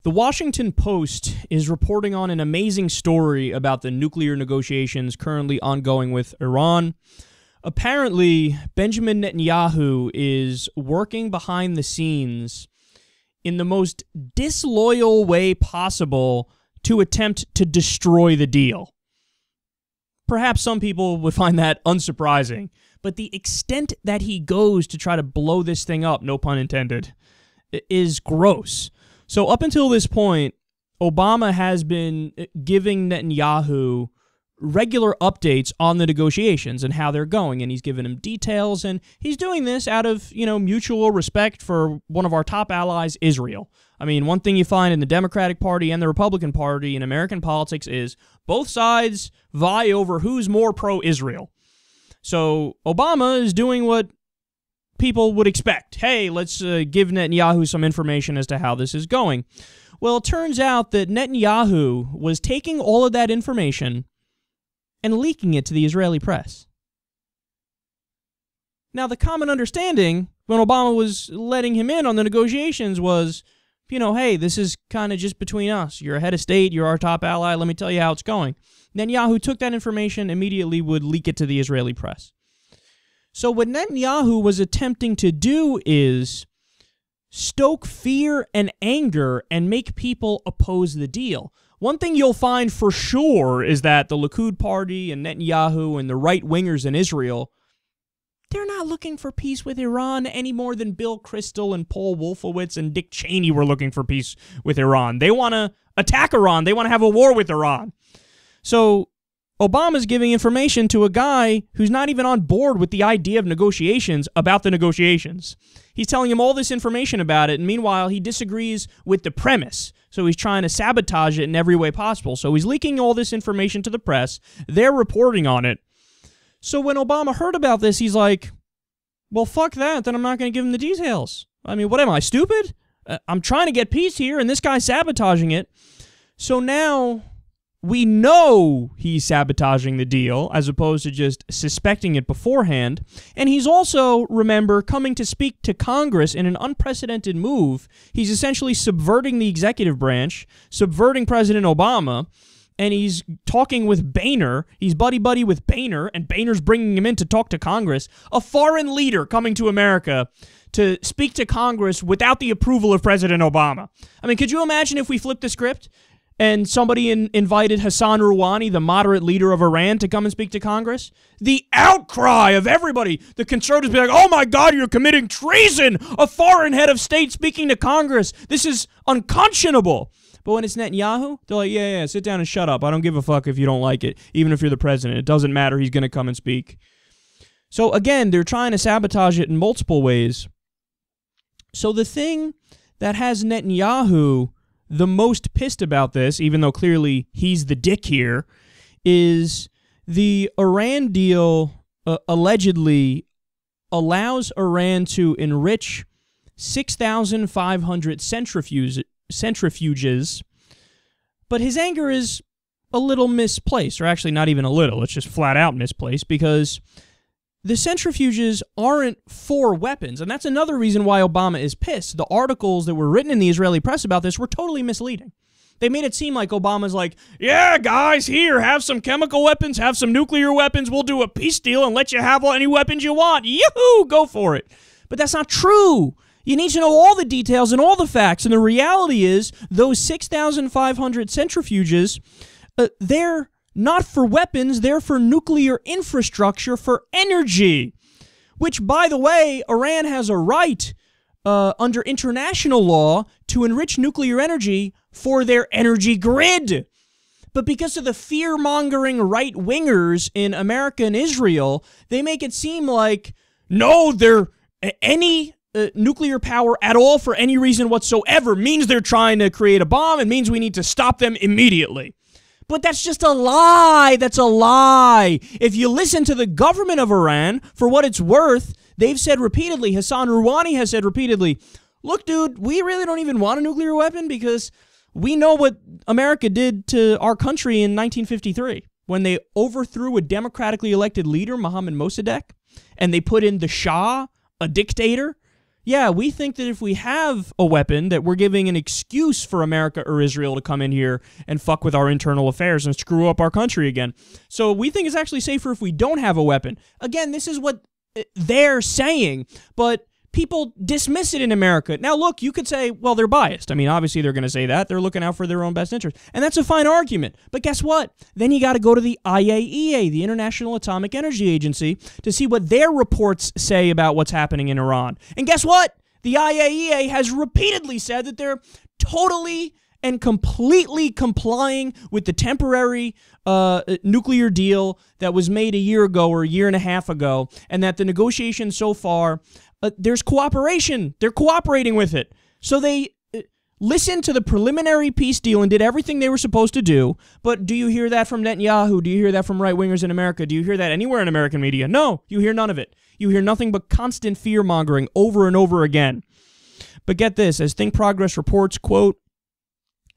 The Washington Post is reporting on an amazing story about the nuclear negotiations currently ongoing with Iran. Apparently, Benjamin Netanyahu is working behind the scenes in the most disloyal way possible to attempt to destroy the deal. Perhaps some people would find that unsurprising, but the extent that he goes to try to blow this thing up, no pun intended, is gross. So up until this point, Obama has been giving Netanyahu regular updates on the negotiations and how they're going, and he's given him details, and he's doing this out of, mutual respect for one of our top allies, Israel. I mean, one thing you find in the Democratic Party and the Republican Party in American politics is both sides vie over who's more pro-Israel. So Obama is doing what people would expect. Hey, let's give Netanyahu some information as to how this is going. Well, it turns out that Netanyahu was taking all of that information and leaking it to the Israeli press. Now, the common understanding when Obama was letting him in on the negotiations was, hey, this is kind of just between us. You're a head of state. You're our top ally. Let me tell you how it's going. Netanyahu took that information, immediately would leak it to the Israeli press. So what Netanyahu was attempting to do is stoke fear and anger and make people oppose the deal. One thing you'll find for sure is that the Likud party and Netanyahu and the right-wingers in Israel, they're not looking for peace with Iran any more than Bill Kristol and Paul Wolfowitz and Dick Cheney were looking for peace with Iran. They want to attack Iran. They want to have a war with Iran. So Obama's giving information to a guy who's not even on board with the idea of negotiations about the negotiations. He's telling him all this information about it, and meanwhile, he disagrees with the premise. So he's trying to sabotage it in every way possible. So he's leaking all this information to the press. They're reporting on it. So when Obama heard about this, he's like, well, fuck that. Then I'm not going to give him the details. I mean, what am I, stupid? I'm trying to get peace here, and this guy's sabotaging it. So now we know he's sabotaging the deal as opposed to just suspecting it beforehand. And he's also, remember, coming to speak to Congress in an unprecedented move. He's essentially subverting the executive branch, subverting President Obama, and he's talking with Boehner. He's buddy-buddy with Boehner, and Boehner's bringing him in to talk to Congress. A foreign leader coming to America to speak to Congress without the approval of President Obama. I mean, could you imagine if we flipped the script and somebody invited Hassan Rouhani, the moderate leader of Iran, to come and speak to Congress? The outcry of everybody. The conservatives be like, oh my God, you're committing treason! A foreign head of state speaking to Congress. This is unconscionable. But when it's Netanyahu, they're like, yeah, sit down and shut up. I don't give a fuck if you don't like it, even if you're the president. It doesn't matter. He's going to come and speak. So again, they're trying to sabotage it in multiple ways. So the thing that has Netanyahu the most pissed about this, even though clearly he's the dick here, is the Iran deal allegedly allows Iran to enrich 6,500 centrifuges, but his anger is a little misplaced, or actually not even a little, it's just flat out misplaced, because the centrifuges aren't for weapons, and that's another reason why Obama is pissed. The articles that were written in the Israeli press about this were totally misleading. They made it seem like Obama's like, yeah, guys, here, have some chemical weapons, have some nuclear weapons, we'll do a peace deal and let you have any weapons you want. Yoo-hoo, go for it. But that's not true. You need to know all the details and all the facts, and the reality is those 6,500 centrifuges, they're not for weapons, they're for nuclear infrastructure for energy, which, by the way, Iran has a right under international law to enrich nuclear energy for their energy grid. But because of the fear-mongering right-wingers in America and Israel, they make it seem like, no, any nuclear power at all for any reason whatsoever means they're trying to create a bomb. It means we need to stop them immediately. But that's just a lie. That's a lie. If you listen to the government of Iran, for what it's worth, they've said repeatedly, Hassan Rouhani has said repeatedly, look, dude, we really don't even want a nuclear weapon because we know what America did to our country in 1953 when they overthrew a democratically elected leader, Mohammad Mossadegh, and they put in the Shah, a dictator. yeah, we think that if we have a weapon, that we're giving an excuse for America or Israel to come in here and fuck with our internal affairs and screw up our country again. So we think it's actually safer if we don't have a weapon. Again, this is what they're saying, but people dismiss it in America. Now, look, you could say, well, they're biased. I mean, obviously they're going to say that. They're looking out for their own best interest. And that's a fine argument. But guess what? Then you got to go to the IAEA, the International Atomic Energy Agency, to see what their reports say about what's happening in Iran. And guess what? The IAEA has repeatedly said that they're totally and completely complying with the temporary nuclear deal that was made a year ago or a year and a half ago, and that the negotiations so far, there's cooperation. They're cooperating with it. So they listened to the preliminary peace deal and did everything they were supposed to do. But do you hear that from Netanyahu? Do you hear that from right-wingers in America? Do you hear that anywhere in American media? No, you hear none of it. You hear nothing but constant fear-mongering over and over again. But get this, as Think Progress reports, quote,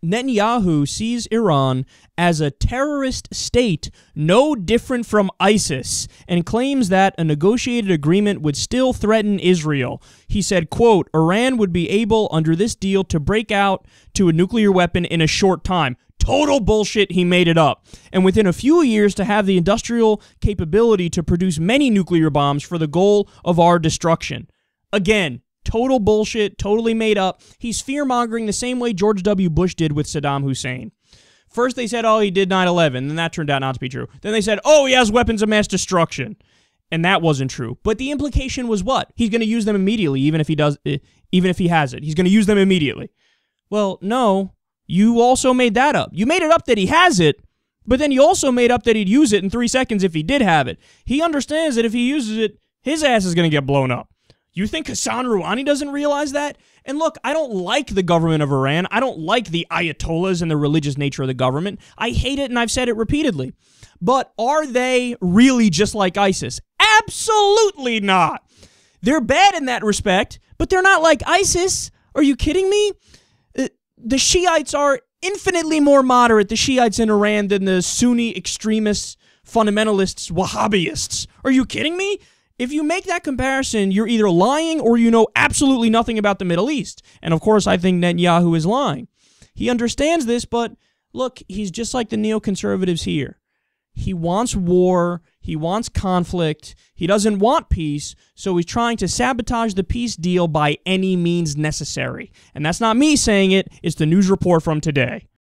Netanyahu sees Iran as a terrorist state no different from ISIS and claims that a negotiated agreement would still threaten Israel. He said, quote, Iran would be able under this deal to break out to a nuclear weapon in a short time. Total bullshit, he made it up. And within a few years to have the industrial capability to produce many nuclear bombs for the goal of our destruction. Again, total bullshit, totally made up. He's fear-mongering the same way George W. Bush did with Saddam Hussein. First they said, oh, he did 9/11, and that turned out not to be true. Then they said, oh, he has weapons of mass destruction. And that wasn't true. But the implication was what? He's going to use them immediately, even if he has it. He's going to use them immediately. Well, no, you also made that up. You made it up that he has it, but then you also made up that he'd use it in 3 seconds if he did have it. He understands that if he uses it, his ass is going to get blown up. You think Hassan Rouhani doesn't realize that? And look, I don't like the government of Iran. I don't like the Ayatollahs and the religious nature of the government. I hate it, and I've said it repeatedly. But are they really just like ISIS? Absolutely not. They're bad in that respect, but they're not like ISIS. Are you kidding me? The Shiites are infinitely more moderate, the Shiites in Iran, than the Sunni extremists, fundamentalists, Wahhabists. Are you kidding me? If you make that comparison, you're either lying or you know absolutely nothing about the Middle East. And of course, I think Netanyahu is lying. He understands this, but look, he's just like the neoconservatives here. He wants war. He wants conflict. He doesn't want peace, so he's trying to sabotage the peace deal by any means necessary. And that's not me saying it. It's the news report from today.